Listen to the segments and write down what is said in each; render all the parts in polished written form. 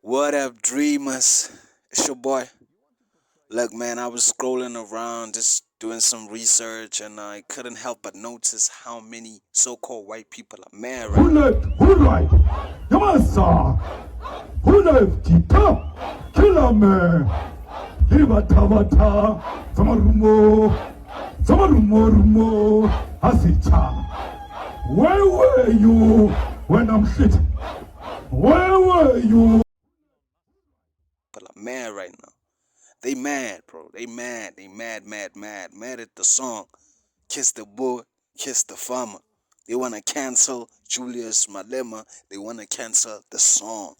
What up, dreamers? It's your boy. Look, man, I was scrolling around just doing some research and I couldn't help but notice how many so called white people are mad right now. Hulai, Yamasa, Hulai, Kita, Kilame, Hibatavata, Samarumo, Asicha. Where were you when I'm shit? Where were you? People are mad right now. They mad, bro. They mad. They mad, mad, mad. Mad at the song. Kiss the Boer, kiss the farmer. They want to cancel Julius Malema. They want to cancel the song.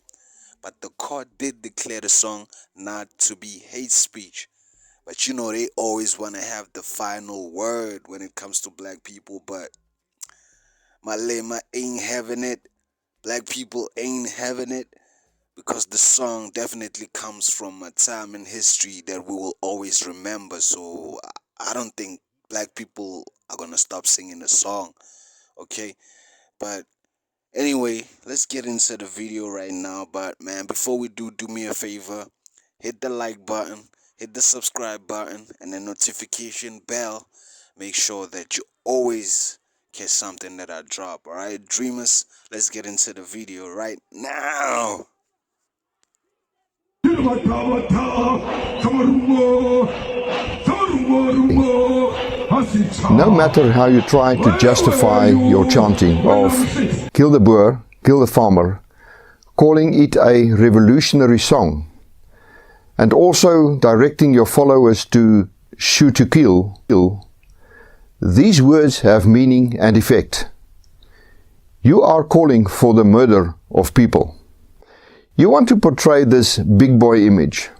But the court did declare the song not to be hate speech. But you know, they always want to have the final word when it comes to black people. But Malema ain't having it. Black people ain't having it. Because the song definitely comes from a time in history that we will always remember. So I don't think black people are going to stop singing the song. Okay? But anyway, let's get into the video right now. But man, before we do me a favor. Hit the like button, hit the subscribe button, and the notification bell. Make sure that you always catch something that I drop. Alright, dreamers, let's get into the video right now. No matter how you try to justify your chanting of kill the Boer, kill the farmer, calling it a revolutionary song, and also directing your followers to shoot to kill, these words have meaning and effect. You are calling for the murder of people. You want to portray this big boy image.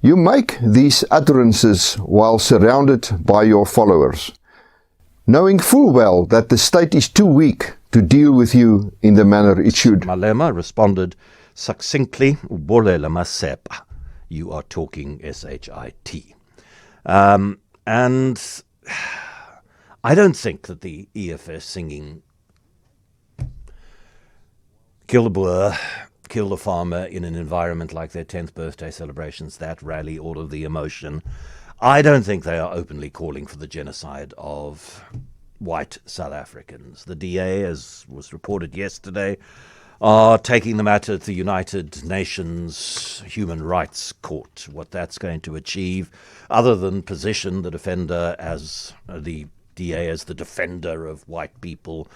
You make these utterances while surrounded by your followers, knowing full well that the state is too weak to deal with you in the manner it should. Malema responded succinctly, "Ubolela masepa." You are talking S-H-I-T. And I don't think that the EFS singing kill the Boer, kill the farmer in an environment like their 10th birthday celebrations, that rally, all of the emotion, I don't think they are openly calling for the genocide of white South Africans. The DA, as was reported yesterday, are taking the matter to the United Nations Human Rights Court. What that's going to achieve, other than position the defender as the DA as the defender of white people,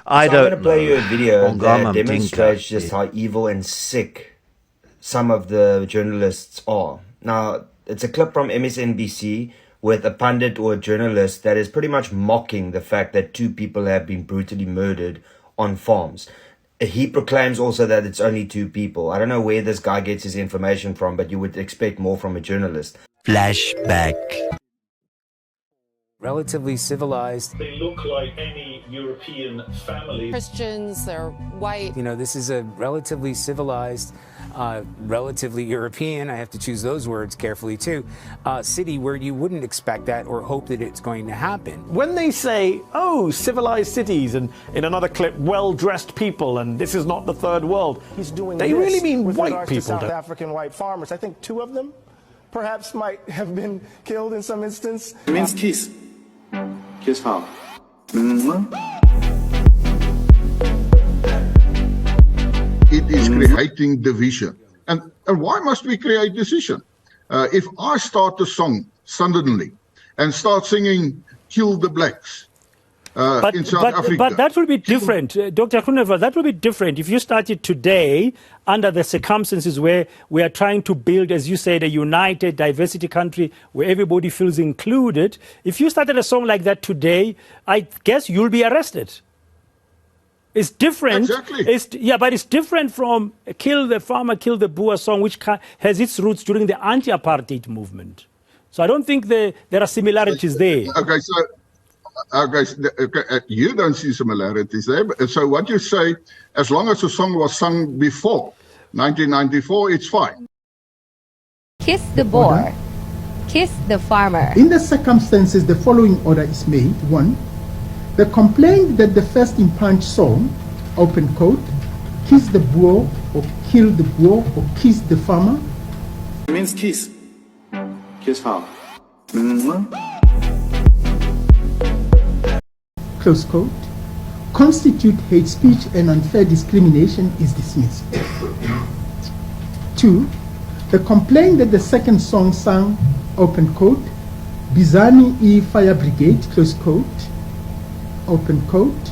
I don't know. I'm going to play you a video that demonstrates just how evil and sick some of the journalists are. Now, it's a clip from MSNBC with a pundit or a journalist that is pretty much mocking the fact that 2 people have been brutally murdered on farms. He proclaims also that it's only 2 people. I don't know where this guy gets his information from, but you would expect more from a journalist. Flashback. Relatively civilized. They look like any European family. Christians, they're white. You know, this is a relatively civilized, relatively European, I have to choose those words carefully too, city where you wouldn't expect that or hope that it's going to happen. When they say, oh, civilized cities, and in another clip, well-dressed people, and this is not the third world, they really mean white people. South African white farmers. I think 2 of them perhaps might have been killed in some instance. It means kiss. Kiss farm. It is creating division. And why must we create division? If I start a song suddenly and start singing Kill the Blacks in South Africa. But that will be different. Dr. Groenewald, that will be different if you started today under the circumstances where we are trying to build, as you said, a united diversity country where everybody feels included. If you started a song like that today, I guess you'll be arrested. It's different. Exactly. But it's different from Kill the Farmer, Kill the Boer song, which has its roots during the anti-apartheid movement. So I don't think there are similarities there. Okay, you don't see similarities there. So what you say, as long as the song was sung before 1994, it's fine. Kiss the Boer, kiss the farmer. In the circumstances, the following order is made. 1. The complaint that the first in punch song, open quote, kiss the Boer, or kill the Boer or kiss the farmer. It means kiss. Kiss farmer. Close quote. Constitute hate speech and unfair discrimination is dismissed. 2. The complaint that the second song sang, open quote, Bizani E Fire Brigade, close quote, open quote,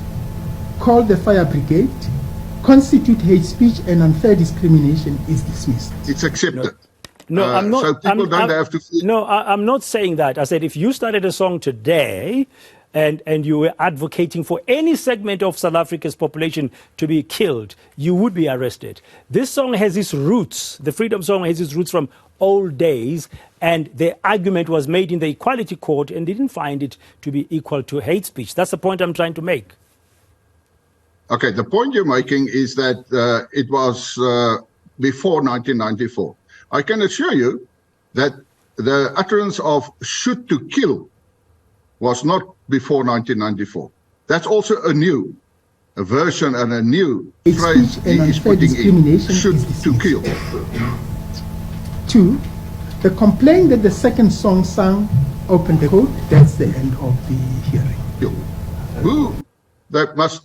call the fire brigade, constitute hate speech and unfair discrimination is dismissed. It's accepted. No, I'm not. So people don't have to feel. No, I'm not saying that. I said if you started a song today and you were advocating for any segment of South Africa's population to be killed, you would be arrested. This song has its roots. The Freedom Song has its roots from old days, and the argument was made in the Equality Court and didn't find it to be equal to hate speech. That's the point I'm trying to make. Okay, the point you're making is that it was before 1994. I can assure you that the utterance of shoot to kill was not before 1994. That's also a new version and a new phrase he is putting in, shoot to kill. 2. The complaint that the second song sang, open the quote, that's the end of the hearing. Who that must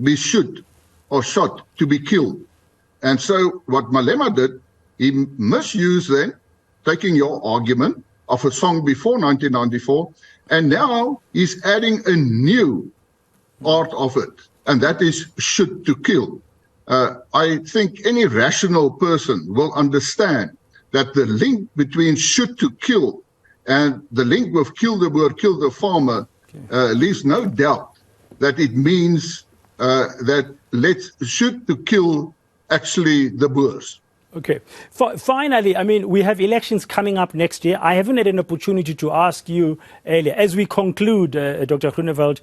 be shoot or shot to be killed. And so what Malema did, he misused then, taking your argument of a song before 1994, and now he's adding a new part of it, and that is shoot to kill. I think any rational person will understand that the link between shoot to kill and the link with kill the Boer, kill the farmer, leaves no doubt that it means that let's shoot to kill actually the Boers. Okay. Finally, I mean, we have elections coming up next year. I haven't had an opportunity to ask you earlier. As we conclude, Dr. Groenewald,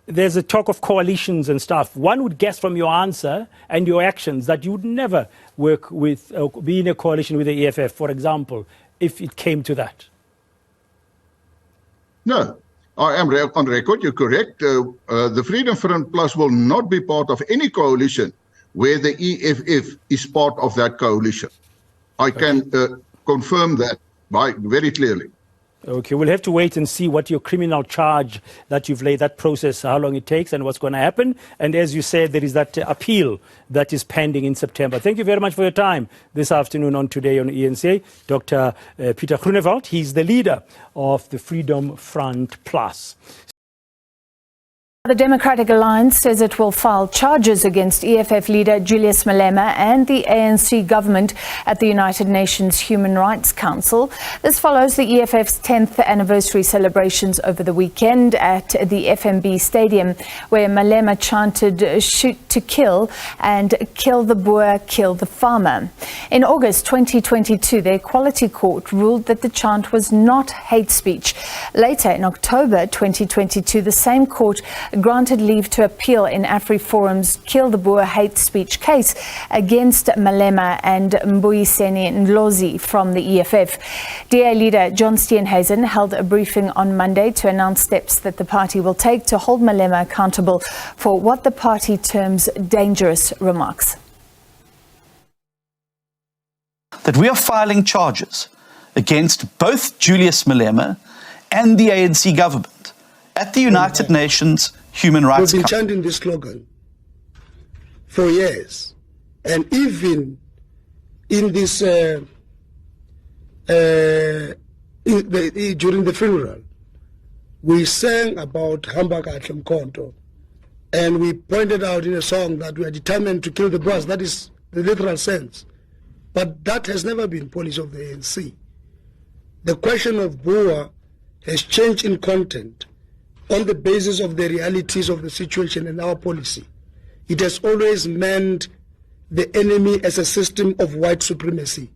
there's a talk of coalitions and stuff. One would guess from your answer and your actions that you would never work with, be in a coalition with the EFF, for example, if it came to that. No, I am on record. You're correct. The Freedom Front Plus will not be part of any coalition where the EFF is part of that coalition. I can confirm that very clearly. Okay, we'll have to wait and see what your criminal charge that you've laid, that process, how long it takes and what's going to happen. And as you said, there is that appeal that is pending in September. Thank you very much for your time this afternoon on Today on ENCA. Dr. Peter Groenewald, he's the leader of the Freedom Front Plus. The Democratic Alliance says it will file charges against EFF leader Julius Malema and the ANC government at the United Nations Human Rights Council. This follows the EFF's 10th anniversary celebrations over the weekend at the FNB Stadium, where Malema chanted shoot to kill and kill the Boer, kill the farmer. In August 2022, the Equality Court ruled that the chant was not hate speech. Later, in October 2022, the same court granted leave to appeal in AfriForum's Kill the Boer hate speech case against Malema and Mbuyiseni Ndlozi from the EFF. DA leader John Steenhuisen held a briefing on Monday to announce steps that the party will take to hold Malema accountable for what the party terms dangerous remarks. That we are filing charges against both Julius Malema and the ANC government at the United Nations Human Rights Council. We've been Council. chanting this slogan for years, and even in this during the funeral, we sang about Hambaka Mkonto, and we pointed out in a song that we are determined to kill the Boers. That is the literal sense, but that has never been policy of the ANC. The question of Boer has changed in content on the basis of the realities of the situation and our policy. It has always meant the enemy as a system of white supremacy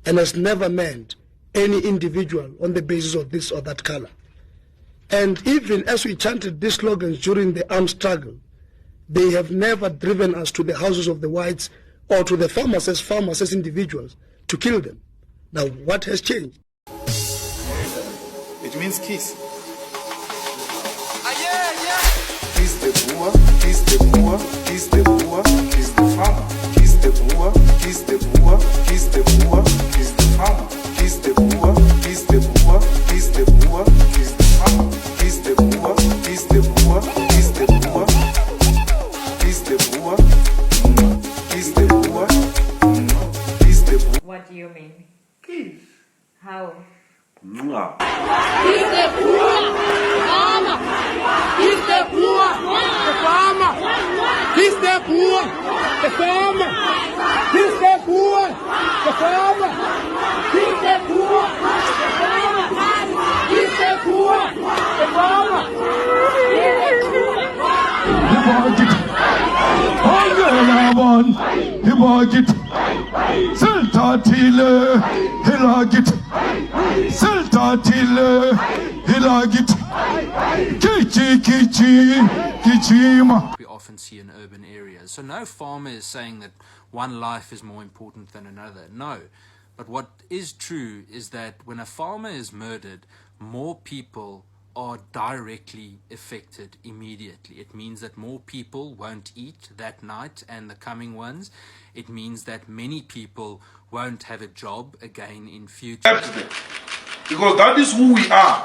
and has never meant any individual on the basis of this or that color. And even as we chanted these slogans during the armed struggle, they have never driven us to the houses of the whites or to the farmers as individuals to kill them. Now, what has changed? It means kiss. Kiss the Boer, kiss the Boer, kiss the Boer, kiss the farmer, kiss the Boer, kiss kiss the Boer, kiss the Boer, kiss the farmer, kiss the Boer, kiss the Boer, kiss the Boer, kiss the farmer, kiss the Boer, kiss the Boer, kiss the Boer, kiss the Boer, kiss the Boer, kiss the Boer. What do you mean? Kiss. How? Mwah. Kiss the Boer, farmer. Kiss the Boer, the farmer. Kiss the Boer, the farmer. Kiss the Boer, the farmer. Kiss the Boer, the farmer. Kiss the Boer, the farmer. Hibagit, Seltatile, Hilagit, Seltatile, Hilagit, Kichima. We often see in urban areas. So no farmer is saying that one life is more important than another. No. But what is true is that when a farmer is murdered, more people are directly affected immediately. It means that more people won't eat that night and the coming ones. It means that many people won't have a job again in future. Because that is who we are.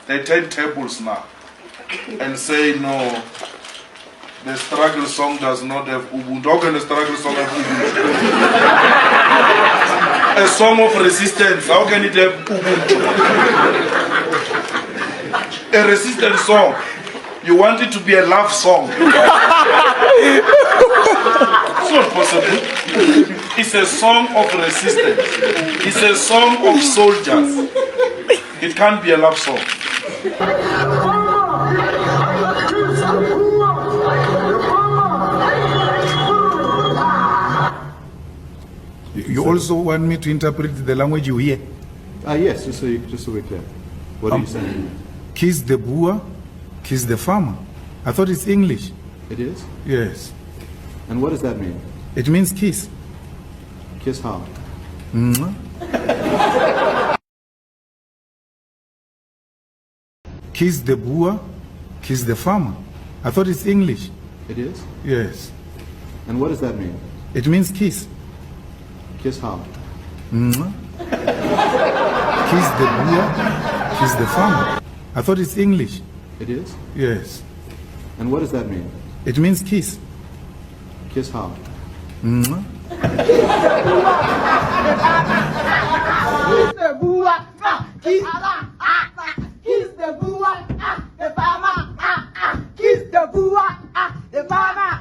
They turn tables now and say, no, the struggle song does not have Ubuntu. How can the struggle song have Ubuntu? A song of resistance, how can it have Ubuntu? A resistance song, you want it to be a love song. It's not possible. It's a song of resistance. It's a song of soldiers. It can't be a love song. You also want me to interpret the language you hear? Yes, just so we're clear. What are you saying? Kiss the Boer, kiss the farmer. I thought it's English. It is? Yes. And what does that mean? It means kiss. Kiss how? Mwah. Kiss the Boer, kiss the farmer. I thought it's English. It is? Yes. And what does that mean? It means kiss. Kiss how? Mwah. Kiss the Boer, kiss the farmer. I thought it's English. It is? Yes. And what does that mean? It means kiss. Kiss how? Mwah. Kiss the Boer, kiss the Boer, the farmer. Kiss the Boer, the farmer.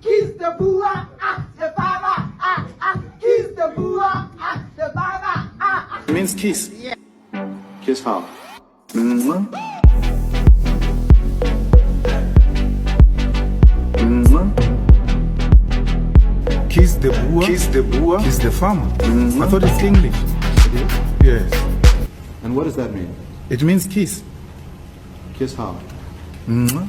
Kiss the Boer, the farmer. Kiss the Boer, the farmer. It means kiss. Yeah. Kiss how? Mwah. Kiss the Boer, kiss the farmer. I thought it's English. It is? Yes. And what does that mean? It means kiss. Kiss how? Mwah.